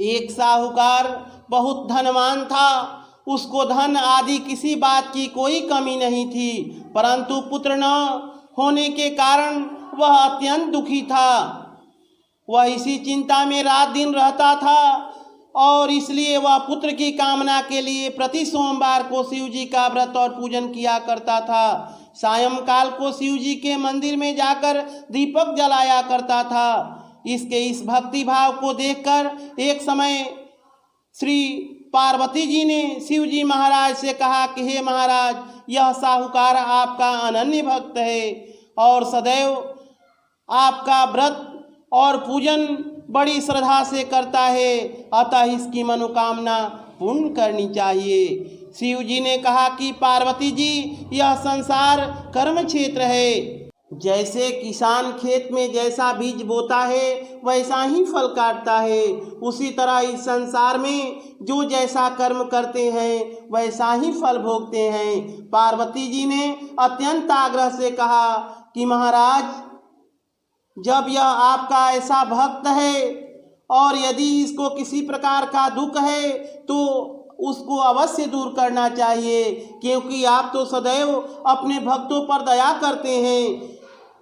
एक साहूकार बहुत धनवान था, उसको धन आदि किसी बात की कोई कमी नहीं थी, परंतु पुत्र न होने के कारण वह अत्यंत दुखी था। वह इसी चिंता में रात दिन रहता था और इसलिए वह पुत्र की कामना के लिए प्रति सोमवार को शिव जी का व्रत और पूजन किया करता था। सायंकाल को शिव जी के मंदिर में जाकर दीपक जलाया करता था। इसके इस भक्ति भाव को देखकर एक समय श्री पार्वती जी ने शिव जी महाराज से कहा कि हे महाराज, यह साहूकार आपका अनन्य भक्त है और सदैव आपका व्रत और पूजन बड़ी श्रद्धा से करता है, अतः इसकी मनोकामना पूर्ण करनी चाहिए। शिव जी ने कहा कि पार्वती जी, यह संसार कर्म क्षेत्र है। जैसे किसान खेत में जैसा बीज बोता है वैसा ही फल काटता है, उसी तरह इस संसार में जो जैसा कर्म करते हैं वैसा ही फल भोगते हैं। पार्वती जी ने अत्यंत आग्रह से कहा कि महाराज, जब यह आपका ऐसा भक्त है और यदि इसको किसी प्रकार का दुख है तो उसको अवश्य दूर करना चाहिए, क्योंकि आप तो सदैव अपने भक्तों पर दया करते हैं,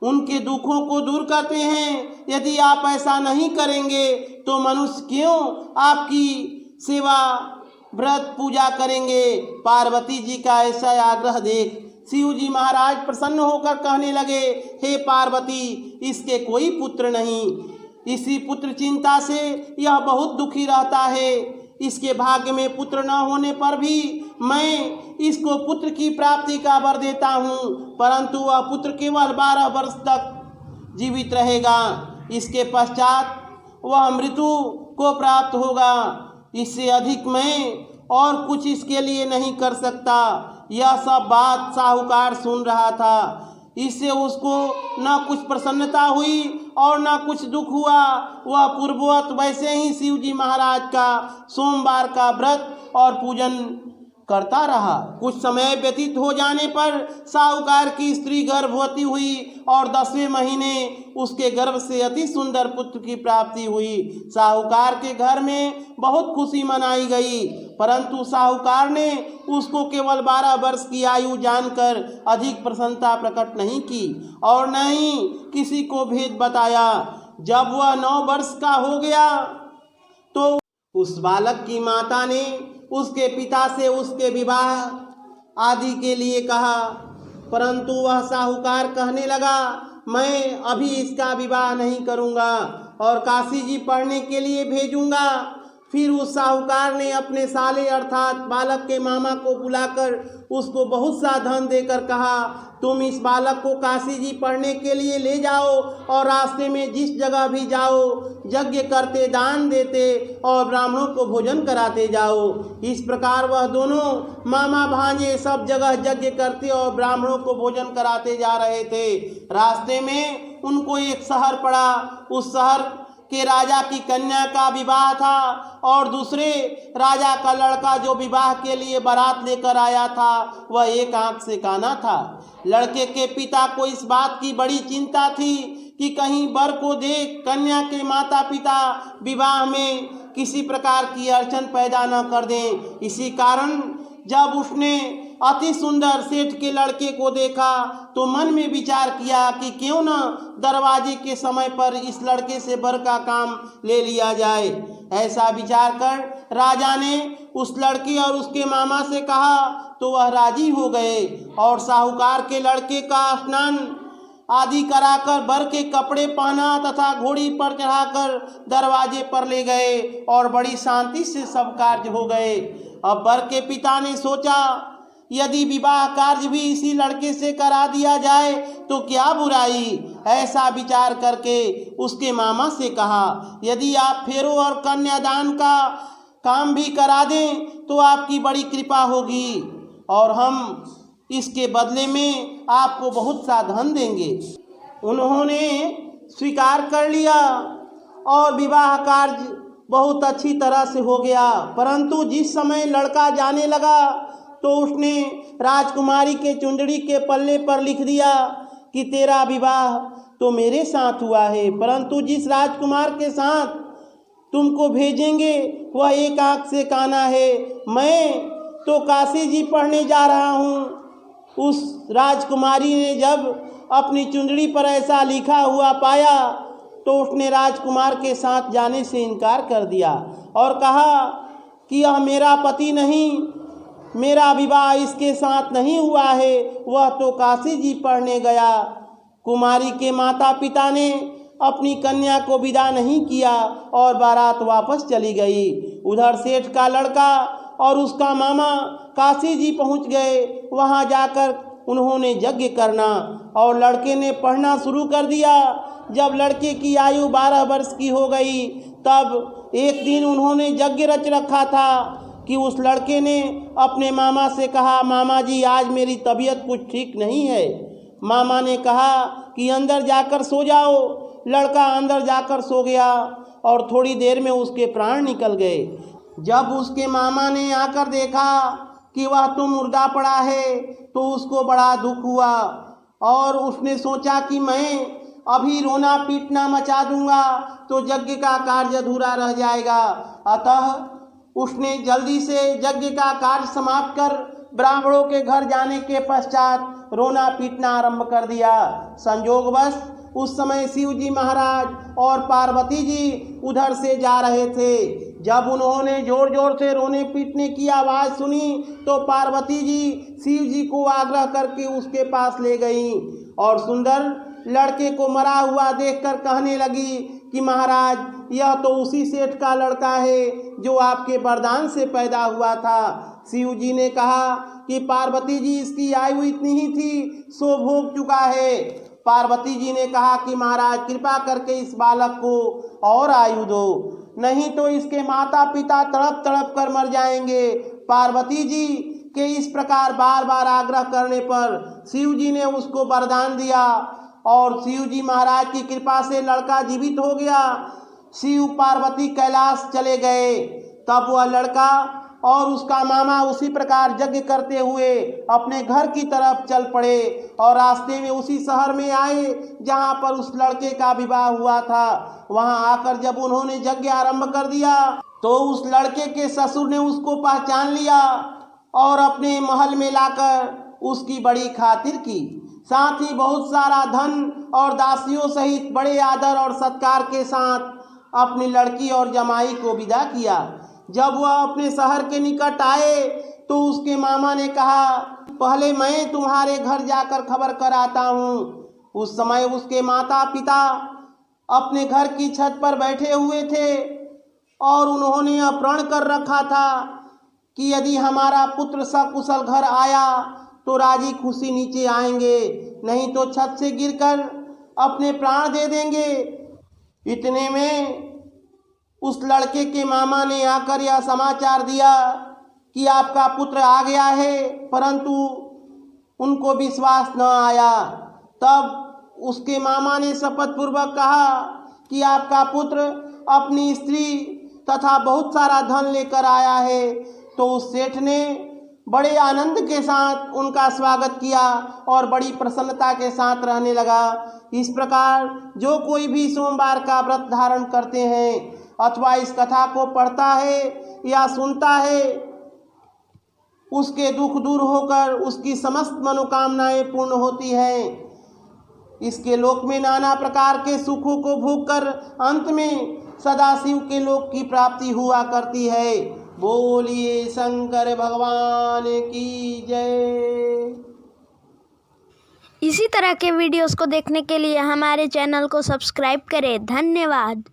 उनके दुखों को दूर करते हैं। यदि आप ऐसा नहीं करेंगे तो मनुष्य क्यों आपकी सेवा व्रत पूजा करेंगे। पार्वती जी का ऐसा आग्रह देख शिव जी महाराज प्रसन्न होकर कहने लगे, हे पार्वती, इसके कोई पुत्र नहीं, इसी पुत्र चिंता से यह बहुत दुखी रहता है। इसके भाग्य में पुत्र न होने पर भी मैं इसको पुत्र की प्राप्ति का वर देता हूँ, परंतु वह पुत्र केवल 12 वर्ष तक जीवित रहेगा। इसके पश्चात वह मृत्यु को प्राप्त होगा। इससे अधिक मैं और कुछ इसके लिए नहीं कर सकता। यह सब बात साहूकार सुन रहा था। इससे उसको न कुछ प्रसन्नता हुई और न कुछ दुख हुआ। वह पूर्ववत वैसे ही शिव जी महाराज का सोमवार का व्रत और पूजन करता रहा। कुछ समय व्यतीत हो जाने पर साहूकार की स्त्री गर्भवती हुई और 10वें महीने उसके गर्भ से अति सुंदर पुत्र की प्राप्ति हुई। साहूकार के घर में बहुत खुशी मनाई गई, परंतु साहूकार ने उसको केवल 12 वर्ष की आयु जानकर अधिक प्रसन्नता प्रकट नहीं की और न ही किसी को भेद बताया। जब वह 9 वर्ष का हो गया तो उस बालक की माता ने उसके पिता से उसके विवाह आदि के लिए कहा, परंतु वह साहूकार कहने लगा, मैं अभी इसका विवाह नहीं करूँगा और काशी जी पढ़ने के लिए भेजूँगा। फिर उस साहूकार ने अपने साले अर्थात बालक के मामा को बुलाकर उसको बहुत सा धन देकर कहा, तुम इस बालक को काशी जी पढ़ने के लिए ले जाओ और रास्ते में जिस जगह भी जाओ यज्ञ करते, दान देते और ब्राह्मणों को भोजन कराते जाओ। इस प्रकार वह दोनों मामा भांजे सब जगह यज्ञ करते और ब्राह्मणों को भोजन कराते जा रहे थे। रास्ते में उनको एक शहर पड़ा। उस शहर के राजा की कन्या का विवाह था और दूसरे राजा का लड़का जो विवाह के लिए बारात लेकर आया था वह एक आंख से काना था। लड़के के पिता को इस बात की बड़ी चिंता थी कि कहीं वर को देख कन्या के माता पिता विवाह में किसी प्रकार की अड़चन पैदा न कर दें। इसी कारण जब उसने अति सुंदर सेठ के लड़के को देखा तो मन में विचार किया कि क्यों न दरवाजे के समय पर इस लड़के से वर का काम ले लिया जाए। ऐसा विचार कर राजा ने उस लड़के और उसके मामा से कहा तो वह राजी हो गए और साहूकार के लड़के का स्नान आदि कराकर वर के कपड़े पहना तथा घोड़ी पर चढ़ाकर दरवाजे पर ले गए और बड़ी शांति से सब कार्य हो गए। अब वर के पिता ने सोचा, यदि विवाह कार्य भी इसी लड़के से करा दिया जाए तो क्या बुराई। ऐसा विचार करके उसके मामा से कहा, यदि आप फेरों और कन्यादान का काम भी करा दें तो आपकी बड़ी कृपा होगी और हम इसके बदले में आपको बहुत सा धन देंगे। उन्होंने स्वीकार कर लिया और विवाह कार्य बहुत अच्छी तरह से हो गया। परंतु जिस समय लड़का जाने लगा तो उसने राजकुमारी के चुंदड़ी के पल्ले पर लिख दिया कि तेरा विवाह तो मेरे साथ हुआ है, परंतु जिस राजकुमार के साथ तुमको भेजेंगे वह एक आंख से काना है। मैं तो काशी जी पढ़ने जा रहा हूँ। उस राजकुमारी ने जब अपनी चुंदड़ी पर ऐसा लिखा हुआ पाया तो उसने राजकुमार के साथ जाने से इनकार कर दिया और कहा कि यह मेरा पति नहीं, मेरा विवाह इसके साथ नहीं हुआ है, वह तो काशी जी पढ़ने गया। कुमारी के माता पिता ने अपनी कन्या को विदा नहीं किया और बारात वापस चली गई। उधर सेठ का लड़का और उसका मामा काशी जी पहुंच गए। वहां जाकर उन्होंने यज्ञ करना और लड़के ने पढ़ना शुरू कर दिया। जब लड़के की आयु 12 वर्ष की हो गई तब एक दिन उन्होंने यज्ञ रच रखा था कि उस लड़के ने अपने मामा से कहा, मामा जी आज मेरी तबीयत कुछ ठीक नहीं है। मामा ने कहा कि अंदर जाकर सो जाओ। लड़का अंदर जाकर सो गया और थोड़ी देर में उसके प्राण निकल गए। जब उसके मामा ने आकर देखा कि वह तो मुर्दा पड़ा है तो उसको बड़ा दुख हुआ और उसने सोचा कि मैं अभी रोना पीटना मचा दूंगा तो यज्ञ का कार्य अधूरा रह जाएगा। अतः उसने जल्दी से यज्ञ का कार्य समाप्त कर ब्राह्मणों के घर जाने के पश्चात रोना पीटना आरंभ कर दिया। संयोगवश उस समय शिव जी महाराज और पार्वती जी उधर से जा रहे थे। जब उन्होंने जोर जोर से रोने पीटने की आवाज़ सुनी तो पार्वती जी शिव जी को आग्रह करके उसके पास ले गईं और सुंदर लड़के को मरा हुआ देखकर कहने लगी कि महाराज यह तो उसी सेठ का लड़का है जो आपके वरदान से पैदा हुआ था। शिव जी ने कहा कि पार्वती जी इसकी आयु इतनी ही थी, सो भोग चुका है। पार्वती जी ने कहा कि महाराज कृपा करके इस बालक को और आयु दो, नहीं तो इसके माता पिता तड़प तड़प कर मर जाएंगे। पार्वती जी के इस प्रकार बार बार आग्रह करने पर शिव जी ने उसको वरदान दिया और शिव जी महाराज की कृपा से लड़का जीवित हो गया। शिव पार्वती कैलाश चले गए। तब वह लड़का और उसका मामा उसी प्रकार यज्ञ करते हुए अपने घर की तरफ चल पड़े और रास्ते में उसी शहर में आए जहां पर उस लड़के का विवाह हुआ था। वहां आकर जब उन्होंने यज्ञ आरंभ कर दिया तो उस लड़के के ससुर ने उसको पहचान लिया और अपने महल में लाकर उसकी बड़ी खातिर की। साथ ही बहुत सारा धन और दासियों सहित बड़े आदर और सत्कार के साथ अपनी लड़की और जमाई को विदा किया। जब वह अपने शहर के निकट आए तो उसके मामा ने कहा, पहले मैं तुम्हारे घर जाकर खबर कर आता हूँ। उस समय उसके माता पिता अपने घर की छत पर बैठे हुए थे और उन्होंने यह प्रण कर रखा था कि यदि हमारा पुत्र सकुशल घर आया तो राजी खुशी नीचे आएंगे, नहीं तो छत से गिरकर अपने प्राण दे देंगे। इतने में उस लड़के के मामा ने आकर यह समाचार दिया कि आपका पुत्र आ गया है, परंतु उनको विश्वास न आया। तब उसके मामा ने शपथपूर्वक कहा कि आपका पुत्र अपनी स्त्री तथा बहुत सारा धन लेकर आया है। तो उस सेठ ने बड़े आनंद के साथ उनका स्वागत किया और बड़ी प्रसन्नता के साथ रहने लगा। इस प्रकार जो कोई भी सोमवार का व्रत धारण करते हैं अथवा इस कथा को पढ़ता है या सुनता है, उसके दुख दूर होकर उसकी समस्त मनोकामनाएं पूर्ण होती हैं। इसके लोक में नाना प्रकार के सुखों को भोगकर अंत में सदाशिव के लोक की प्राप्ति हुआ करती है। बोलिए शंकर भगवान की जय। इसी तरह के वीडियोस को देखने के लिए हमारे चैनल को सब्सक्राइब करें। धन्यवाद।